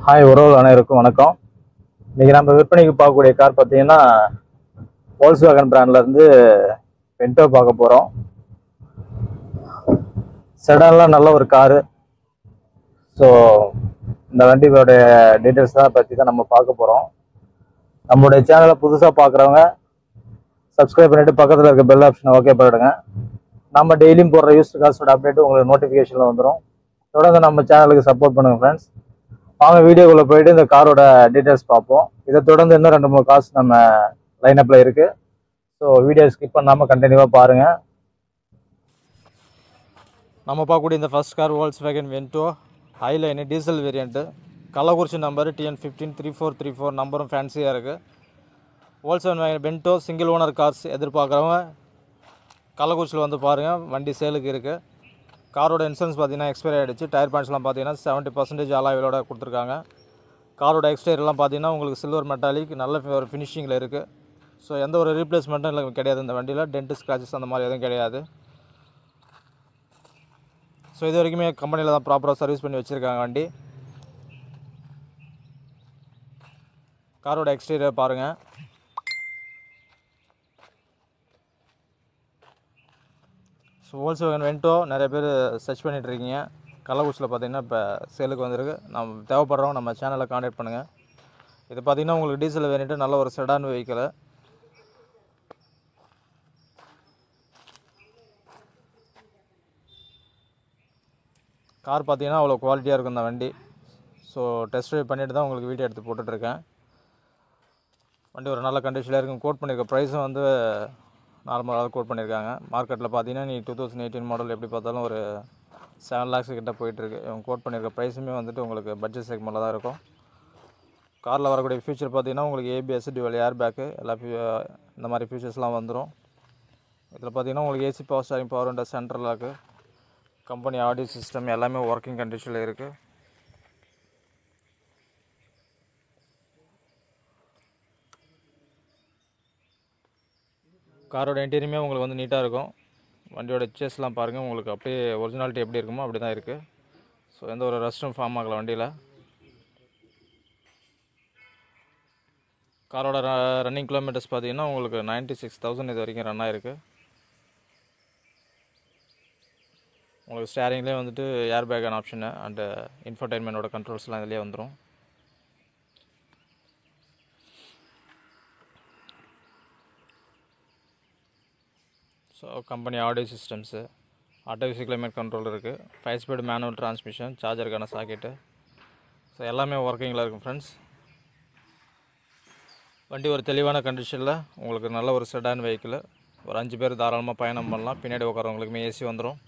Hi உறவு அனைவருக்கும் வணக்கம். இன்றைக்கி நம்ம விற்பனைக்கு பார்க்கக்கூடிய கார் பார்த்தீங்கன்னா வோல்க்ஸ்வேகன் பிராண்ட்லேருந்து வென்டோ பார்க்க போகிறோம். செடான்லாம் நல்ல ஒரு காரு. ஸோ இந்த வண்டியோடைய டீட்டெயில்ஸ் தான் பற்றி தான் நம்ம பார்க்க போகிறோம். நம்மளுடைய சேனலை புதுசாக பார்க்குறவங்க சப்ஸ்கிரைப் பண்ணிவிட்டு பக்கத்தில் இருக்க பெல் ஆப்ஷனை ஓகே பண்ணிவிடுங்க. நம்ம டெய்லியும் போடுற யூஸ்டு கார்ஸோட அப்டேட்டு உங்களுக்கு நோட்டிஃபிகேஷனில் வந்துடும். தொடர்ந்து நம்ம சேனலுக்கு சப்போர்ட் பண்ணுங்கள் ஃப்ரெண்ட்ஸ். வாங்க வீடியோக்குள்ளே போயிட்டு இந்த காரோட டீட்டெயில்ஸ் பார்ப்போம். இதை தொடர்ந்து இன்னும் 2-3 கார்ஸ் நம்ம லைனப்பில் இருக்குது. ஸோ வீடியோ ஸ்கிப் பண்ணாமல் கண்டினியூவாக பாருங்கள். நம்ம பார்க்கக்கூடிய இந்த first car Volkswagen Vento Highline diesel variant, Kallakurichi number TN153434 நம்பரும் ஃபேன்சியாக இருக்குது. Volkswagen Vento single owner cars எதிர்பார்க்குறவங்க கள்ளக்குறிச்சியில் வந்து பாருங்கள், வண்டி சேலுக்கு இருக்குது. காரோட இன்சூரன்ஸ் பார்த்தீங்கன்னா எக்ஸ்பைரி ஆகிடுச்சு. டயர் பாயிண்ட்ஸ்லாம் பார்த்தீங்கன்னா 70% அலாய்விலோட கொடுத்துருக்காங்க. காரோட எக்ஸ்டீரியர்லாம் பார்த்தீங்கன்னா உங்களுக்கு சில்வர் மெட்டாலிக் நல்ல ஒரு ஃபினிஷிங்கில் இருக்குது. ஸோ எந்த ஒரு ரீப்ளேஸ்மெண்ட்டும் இல்லை கிடையாது இந்த வண்டியில். டென்ட் ஸ்க்ராச்சஸ் அந்த மாதிரி எதுவும் கிடையாது. ஸோ இது வரைக்குமே கம்பெனியில் தான் ப்ராப்பராக சர்வீஸ் பண்ணி வச்சுருக்காங்க வண்டி. காரோட எக்ஸ்டீரியர் பாருங்கள். ஸோ வோல்க்ஸ்வேகன் வென்டோ நிறைய பேர் சர்ச் பண்ணிகிட்ருக்கீங்க. கள்ளக்குறிச்சியில் பார்த்தீங்கன்னா இப்போ சேலுக்கு வந்திருக்கு. நம்ம தேவைப்படுறவங்க நம்ம சேனலில் காண்டாக்ட் பண்ணுங்கள். இது பார்த்திங்கன்னா உங்களுக்கு டீசல் வேரியண்ட்டு நல்ல ஒரு செடான் வெஹிக்கிள். கார் பார்த்தீங்கன்னா அவ்வளோ குவாலிட்டியாக இருக்கும் இந்த வண்டி. ஸோ டெஸ்ட் ட்ரைவ் பண்ணிவிட்டு தான் உங்களுக்கு வீடியோ எடுத்து போட்டுட்ருக்கேன். வண்டி ஒரு நல்ல கண்டிஷனில் இருக்கும். கோட் பண்ணியிருக்க ப்ரைஸும் வந்து நார்மலாக கோட் பண்ணியிருக்காங்க. மார்க்கெட்டில் பார்த்தீங்கன்னா நீ 2018 மாடல் எப்படி பார்த்தாலும் ஒரு 7 lakhs கிட்ட போயிட்டுருக்கு. இவங்க கோட் பண்ணியிருக்க ப்ரைஸுமே வந்துட்டு உங்களுக்கு பட்ஜெட் செக்மெண்ட்டில் தான் இருக்கும். காரில் வரக்கூடிய ஃபியூச்சர் பார்த்தீங்கன்னா உங்களுக்கு ஏபிஎஸ், டுவல் ஏர் பேக்கு எல்லா இந்த மாதிரி ஃபியூச்சர்ஸ்லாம் வந்துடும். இதில் பார்த்தீங்கன்னா உங்களுக்கு AC power steering, power window, central lock, company audio system எல்லாமே ஒர்க்கிங் கண்டிஷனில் இருக்குது. காரோட இன்டீரியருமே உங்களுக்கு வந்து நீட்டாக இருக்கும். வண்டியோட சேஸ்லாம் பாருங்கள், உங்களுக்கு அப்படியே ஒரிஜினாலிட்டி எப்படி இருக்குமோ அப்படி தான் இருக்குது. ஸோ எந்த ஒரு ரஸ்ட்டும் ஃபார்ம் ஆகலை வண்டியில். காரோட ரன்னிங் கிலோமீட்டர்ஸ் பார்த்தீங்கன்னா உங்களுக்கு 96,000 இது வரைக்கும் ரன் ஆகிருக்கு. உங்களுக்கு ஸ்டேரிங்லேயே வந்துட்டு ஏர் பேக்கான ஆப்ஷனு அண்டு இன்ஃபர்டைன்மெண்ட்டோட கண்ட்ரோல்ஸ்லாம் இதிலே வந்துடும். So company audio systems, automatic climate control இருக்குது, 5 ஸ்பீடு மேனுவல் டிரான்ஸ்மிஷன், சார்ஜருக்கான சாக்கெட்டு, ஸோ எல்லாமே ஒர்க்கிங்கில் இருக்கும் ஃப்ரெண்ட்ஸ். வண்டி ஒரு தெளிவான கண்டிஷனில் உங்களுக்கு நல்ல ஒரு செடான் வெஹிக்கிள். ஒரு 5 பேர் தாராளமாக பயணம் பண்ணலாம். பின்னாடி உட்காரவங்களுக்குமே ஏசி வந்துடும்.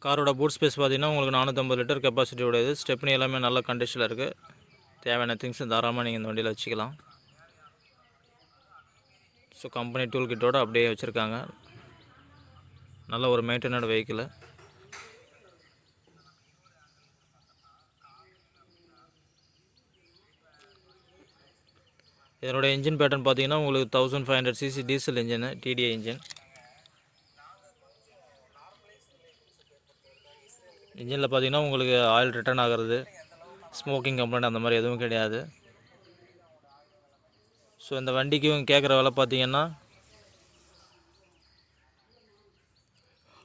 காரோட பூட் ஸ்பேஸ் பார்த்தீங்கன்னா உங்களுக்கு 450 லிட்டர் கெப்பாசிட்டி உடையது. ஸ்டெப்னி எல்லாமே நல்ல கண்டிஷனில் இருக்குது. தேவையான திங்ஸ் தாராளமாக நீங்கள் இந்த வண்டியில் வச்சுக்கலாம். ஸோ கம்பெனி டூல் கிட்டோடு அப்படியே வச்சுருக்காங்க. நல்ல ஒரு மெயின்டெனட் வெஹிக்கிள். இதனோட இன்ஜின் பேட்டர்ன் பார்த்தீங்கன்னா உங்களுக்கு 1500 cc diesel engine, TDI engine. இன்ஜினில் பார்த்தீங்கன்னா உங்களுக்கு ஆயில் ரிட்டர்ன் ஆகிறது, ஸ்மோக்கிங் கம்ப்ளைண்ட் அந்த மாதிரி எதுவும் கிடையாது. ஸோ இந்த வண்டிக்கு இவங்க கேட்குற விலை பார்த்தீங்கன்னா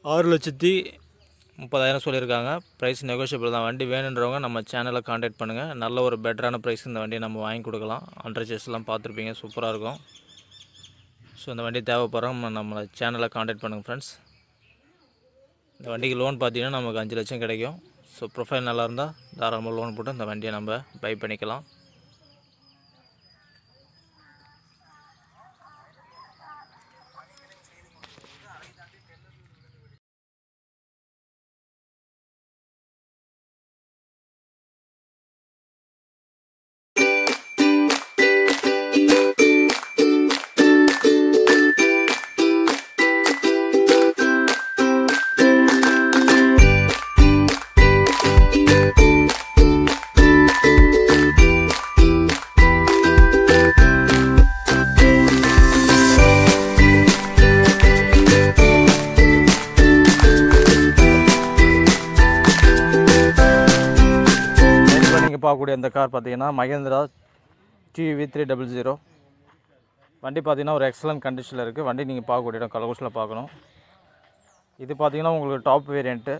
6,30,000 சொல்லியிருக்காங்க. ப்ரைஸ் நெகோஷியபிள் தான். வண்டி வேணுன்றவங்க நம்ம சேனலை காண்டாக்ட் பண்ணுங்கள். நல்ல ஒரு பெட்டரான ப்ரைஸ் இந்த வண்டியை நம்ம வாங்கி கொடுக்கலாம். அண்டர்ச்சேஸ்லாம் பார்த்துருப்பீங்க, சூப்பராக இருக்கும். ஸோ இந்த வண்டி தேவைப்படுறவங்க நம்ம சேனலை காண்டாக்ட் பண்ணுங்கள் ஃப்ரெண்ட்ஸ். இந்த வண்டிக்கு லோன் பார்த்தீங்கன்னா நமக்கு 5 லட்சம் கிடைக்கும். ஸோ ப்ரொஃபைல் நல்லா இருந்தால் தாராளமாக லோன் போட்டு இந்த வண்டியை நம்ம பை பண்ணிக்கலாம். நீங்கள் பார்க்கக்கூடிய இந்த கார் பார்த்தீங்கன்னா மகேந்திரா டிவி 300. வண்டி பார்த்தீங்கன்னா ஒரு எக்ஸலண்ட் கண்டிஷனில் இருக்குது. வண்டி நீங்கள் பார்க்கக்கூடிய இடம் கள்ளக்குறிச்சியில் பார்க்கணும். இது பார்த்தீங்கன்னா உங்களுக்கு top variant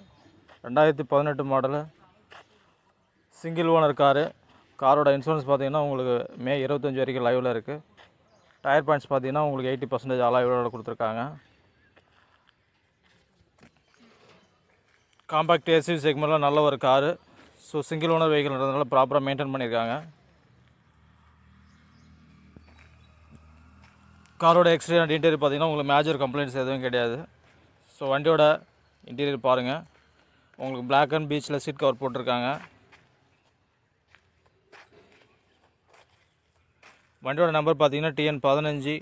2018 model single owner car. காரோட இன்சூரன்ஸ் பார்த்தீங்கன்னா உங்களுக்கு மே 25 வரைக்கும் லைவில் இருக்குது. டயர் பாயிண்ட்ஸ் பார்த்தீங்கன்னா உங்களுக்கு 80% அலாயோட கொடுத்துருக்காங்க. காம்பேக்ட் எஸ்யூவி செக்மெண்ட்டில் நல்ல ஒரு காரு. ஸோ சிங்கிள் ஓனர் வெஹிக்கிள்ன்றதுனால ப்ராப்பராக மெயின்டைன் பண்ணியிருக்காங்க. காரோட எக்ஸ்டீரியர் அண்ட் இன்டீரியர் பார்த்தீங்கன்னா உங்களுக்கு மேஜர் கம்ப்ளைண்ட்ஸ் எதுவும் கிடையாது. ஸோ வண்டியோட இன்டீரியர் பாருங்கள். உங்களுக்கு பிளாக் அண்ட் பீச்சில் சீட் கவர் போட்டிருக்காங்க. வண்டியோட நம்பர் பார்த்தீங்கன்னா TN 15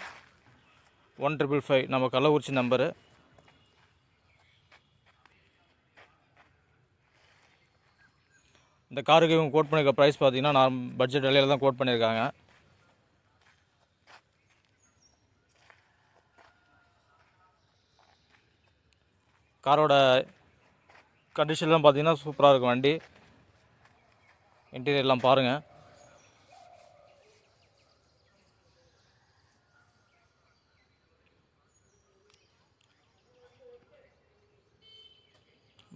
155 நம்ம கள்ளக்குறிச்சி நம்பரு. இந்த காருக்கு இவங்க கோட் பண்ணியிருக்க ப்ரைஸ் பார்த்தீங்கன்னா நான் பட்ஜெட் விலையில் தான் கோட் பண்ணியிருக்காங்க. காரோட கண்டிஷன்லாம் பார்த்தீங்கன்னா சூப்பராக இருக்கும். வண்டி இன்டீரியர்லாம் பாருங்கள்.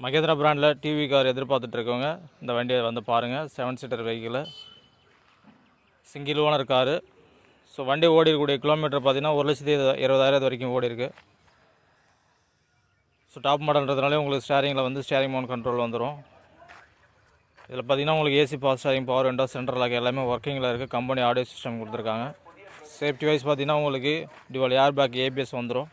மகேந்திரா பிராண்டில் டிவி கார் எதிர்பார்த்துட்ருக்கவங்க இந்த வண்டியை வந்து பாருங்கள். 7 seater vehicle, single owner car. So வண்டி ஓடி இருக்கக்கூடிய கிலோமீட்டர் பார்த்தீங்கன்னா 1,20,000 வரைக்கும் ஓடி இருக்குது. ஸோ டாப் மாடல்ன்றதுனாலே உங்களுக்கு ஸ்டேரிங்கில் வந்து ஸ்டேரிங் மவுண்ட் கண்ட்ரோல் வந்துடும். இதில் பார்த்தீங்கன்னா உங்களுக்கு AC power steering, power window, central lock எல்லாமே ஒர்க்கிங்கில் இருக்குது. கம்பெனி ஆடியோ சிஸ்டம் கொடுத்துருக்காங்க. சேஃப்டி வைஸ் பார்த்தீங்கன்னா உங்களுக்கு டியூவல் ஏர் பேக், ABS வந்துடும்.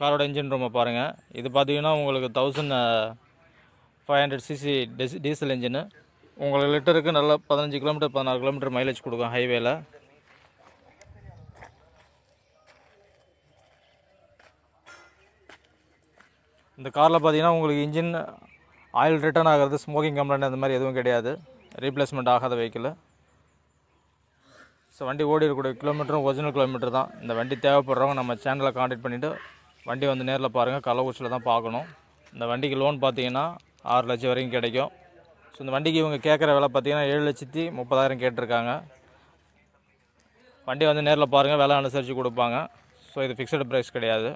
காரோட இன்ஜின் ரூமை பாருங்கள். இது பார்த்தீங்கன்னா உங்களுக்கு 1500 cc டீசல் இன்ஜினு. உங்களுக்கு லிட்டருக்கு நல்லா 15 கிலோமீட்டர் 16 கிலோமீட்டர் மைலேஜ் கொடுக்கும் ஹைவேல. இந்த காரில் பார்த்தீங்கன்னா உங்களுக்கு இன்ஜின் ஆயில் ரிட்டர்ன் ஆகிறது, ஸ்மோக்கிங் கம்ப்ளைண்ட் அந்த மாதிரி எதுவும் கிடையாது. ரீப்ளேஸ்மெண்ட் ஆகாத வெஹிக்கிள். ஸோ வண்டி ஓடி இருக்கக்கூடிய கிலோமீட்டரும் ஒரிஜினல் கிலோமீட்டர் தான். இந்த வண்டி தேவைப்படுறவங்க நம்ம சேனலை காண்டாக்ட் பண்ணிவிட்டு வண்டி வந்து நேரில் பாருங்கள். கள்ளக்குறிச்சியில் தான் பார்க்கணும். இந்த வண்டிக்கு லோன் பார்த்தீங்கன்னா 6 லட்சம் வரைக்கும் கிடைக்கும். ஸோ இந்த வண்டிக்கு இவங்க கேட்குற விலை பார்த்தீங்கன்னா 7,30,000 கேட்டிருக்காங்க. வண்டி வந்து நேரில் பாருங்கள், விலை அனுசரித்து கொடுப்பாங்க. ஸோ இது ஃபிக்ஸடு ப்ரைஸ் கிடையாது.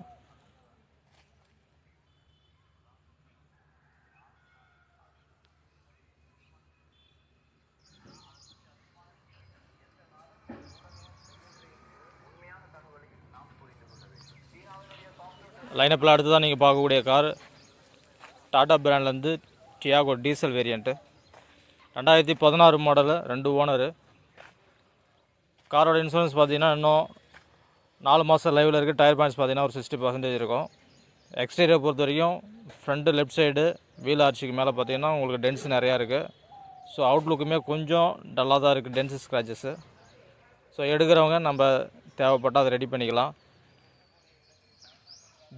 லைனப்பில் அடுத்து தான் நீங்கள் பார்க்கக்கூடிய கார் டாடா பிராண்ட்லேருந்து Tiago diesel variant 2016 model, 2 owner. காரோட இன்சூரன்ஸ் பார்த்தீங்கன்னா இன்னும் 4 மாதம் லைவில் இருக்குது. டயர் பாயிண்ட்ஸ் பார்த்தீங்கன்னா ஒரு 60% இருக்கும். எக்ஸ்டீரியர் பொறுத்த வரைக்கும் ஃப்ரண்ட்டு லெஃப்ட் சைடு வீல் ஆர்ச்சிக்கு மேலே பார்த்தீங்கன்னா உங்களுக்கு டென்ஸ் நிறையா இருக்குது. ஸோ அவுட்லுக்குமே கொஞ்சம் டல்லாக தான் இருக்குது, டென்ஸ் ஸ்க்ராச்சஸ்ஸு. ஸோ எடுக்கிறவங்க நம்ம தேவைப்பட்டால் அதை ரெடி பண்ணிக்கலாம்.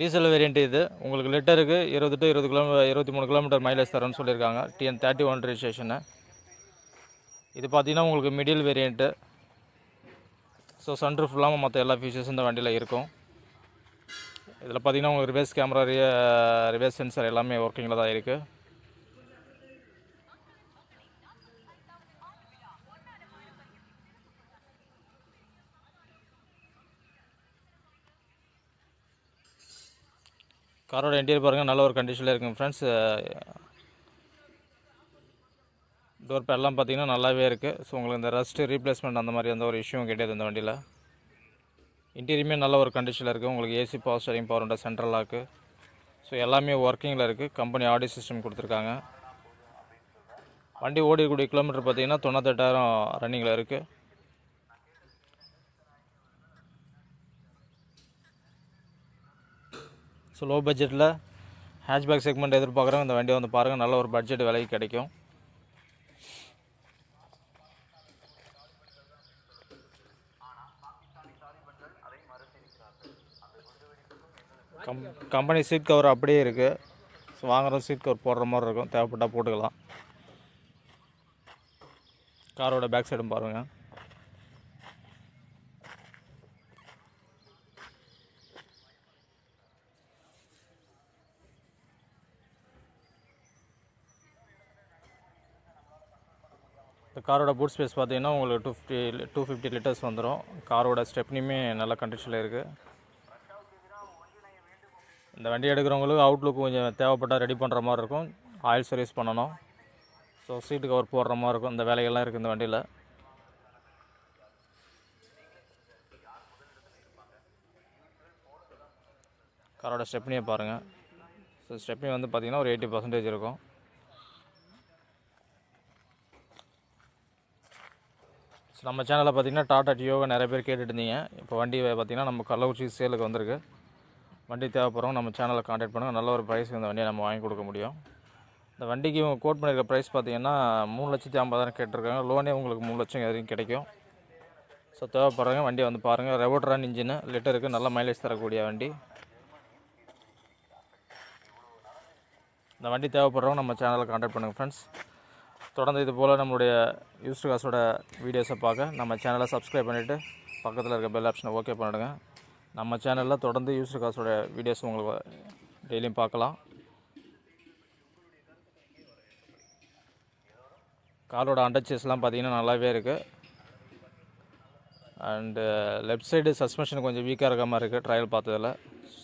டீசல் வேரியண்ட் இது. உங்களுக்கு லிட்டருக்கு 23 கிலோமீட்டர் மைலேஜ் தரேன்னு சொல்லியிருக்காங்க. TN 31 ரிஜிஸ்ட்ரேஷனு. இது பார்த்தீங்கன்னா உங்களுக்கு மிடில் வேரியண்ட்டு. ஸோ சன்ரூஃப் இல்லாமல் மற்ற எல்லா ஃபீச்சர்ஸும் இந்த வண்டியில் இருக்கும். இதில் பார்த்தீங்கன்னா உங்களுக்கு ரிவர்ஸ் கேமரா, ரிவர்ஸ் சென்சர் எல்லாமே ஒர்க்கிங்கில் தான் இருக்குது. காரோட இன்டீரியர் பாருங்கள், நல்ல ஒரு கண்டிஷனில் இருக்குங்க ஃப்ரெண்ட்ஸ். டோர் பேட்லாம் பார்த்தீங்கன்னா நல்லாவே இருக்குது. ஸோ உங்களுக்கு இந்த ரஸ்ட்டு ரீப்ளேஸ்மெண்ட் அந்த மாதிரி எந்த ஒரு இஷ்யூவும் கிடையாது இந்த வண்டியில். இன்டீரியருமே நல்ல ஒரு கண்டிஷனில் இருக்குது. உங்களுக்கு AC power steering, power window, central lock. So எல்லாமே ஒர்க்கிங்கில் இருக்குது. கம்பெனி ஆடியோ சிஸ்டம் கொடுத்துருக்காங்க. வண்டி ஓடிக்கூடிய கிலோமீட்டர் பார்த்தீங்கன்னா 98,000 ரன்னிங்கில் இருக்குது. ஸோ லோ பட்ஜெட்டில் ஹேட்ச்பேக் செக்மெண்ட் எதிர்பார்க்குறவங்க இந்த வண்டியை வந்து பாருங்கள். நல்ல ஒரு பட்ஜெட் விலைக்கு கிடைக்கும். கம்பெனி சீட் கவர் அப்படியே இருக்குது. ஸோ வாங்குகிற சீட் கவர் போடுற மாதிரி இருக்கும். தேவைப்பட்டால் போட்டுக்கலாம். காரோட பேக் சைடும் பாருங்கள். காரோட பூட் ஸ்பேஸ் பார்த்தீங்கன்னா உங்களுக்கு 250 லிட்டர்ஸ் வந்துடும். காரோட ஸ்டெப்னியுமே நல்ல கண்டிஷனில் இருக்குது. இந்த வண்டி எடுக்கிறவங்களுக்கு அவுட்லுக் கொஞ்சம் தேவைப்பட்டால் ரெடி பண்ணுற மாதிரி இருக்கும். ஆயில் சர்வீஸ் பண்ணணும். ஸோ சீட்டு கவர் போடுற மாதிரி இருக்கும். இந்த வேலைகள்லாம் இருக்குது இந்த வண்டியில். காரோட ஸ்டெப்னியை பாருங்கள். ஸோ ஸ்டெப்னி வந்து பார்த்திங்கன்னா ஒரு 80% இருக்கும். ஸோ நம்ம சேனலில் பார்த்திங்கன்னா டாடா டியோவை நிறைய பேர் கேட்டுட்டு இருந்தீங்க. இப்போ வண்டி பார்த்திங்கன்னா நம்ம கள்ளக்குறிச்சி சேலுக்கு வந்திருக்கு. வண்டி தேவைப்படுறவங்க நம்ம சேனலில் கான்டாக்ட் பண்ணுங்கள். நல்ல ஒரு ப்ரைஸுக்கு இந்த வண்டியை நம்ம வாங்கி கொடுக்க முடியும். இந்த வண்டிக்கு இவங்க கோட் பண்ணியிருக்க ப்ரைஸ் பார்த்திங்கன்னா 3,50,000 கேட்டிருக்காங்க. லோனே உங்களுக்கு 3 லட்சம் வரைக்கும் கிடைக்கும். ஸோ தேவைப்படுறவங்க வண்டியை வந்து பாருங்கள். ரெவோட்ரான் இன்ஜினு, லிட்டருக்கு நல்ல மைலேஜ் தரக்கூடிய வண்டி. இந்த வண்டி தேவைப்படுறவங்க நம்ம சேனலில் கான்டாக்ட் பண்ணுங்கள் ஃப்ரெண்ட்ஸ். தொடர்ந்து இது போல் நம்மளுடைய யூஸ்டு காசோட வீடியோஸை பார்க்க நம்ம சேனலை சப்ஸ்கிரைப் பண்ணிவிட்டு பக்கத்தில் இருக்க பெல் ஆப்ஷனை ஓகே பண்ணிவிடுங்க. நம்ம சேனலில் தொடர்ந்து யூஸ்டு காசோட வீடியோஸ் உங்களுக்கு டெய்லியும் பார்க்கலாம். காரோட அண்டர்ச்சேஸ்லாம் பார்த்திங்கன்னா நல்லாவே இருக்குது. அண்டு லெஃப்ட் சைடு சஸ்பென்ஷன் கொஞ்சம் வீக்காக இருக்க மாதிரி இருக்குது ட்ரையல் பார்த்ததில்.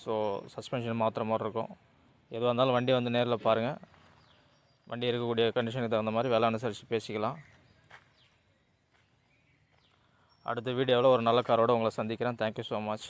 ஸோ சஸ்பென்ஷன் மாற்றுற மாதிரி இருக்கும். எதுவாக இருந்தாலும் வண்டி வந்து நேரில் பாருங்கள். வண்டி இருக்கக்கூடிய கண்டிஷனுக்கு தகுந்த மாதிரி விலை அனுசரித்து பேசிக்கலாம். அடுத்த வீடியோவில் ஒரு நல்ல காரோடு உங்களை சந்திக்கிறேன். Thank you so much.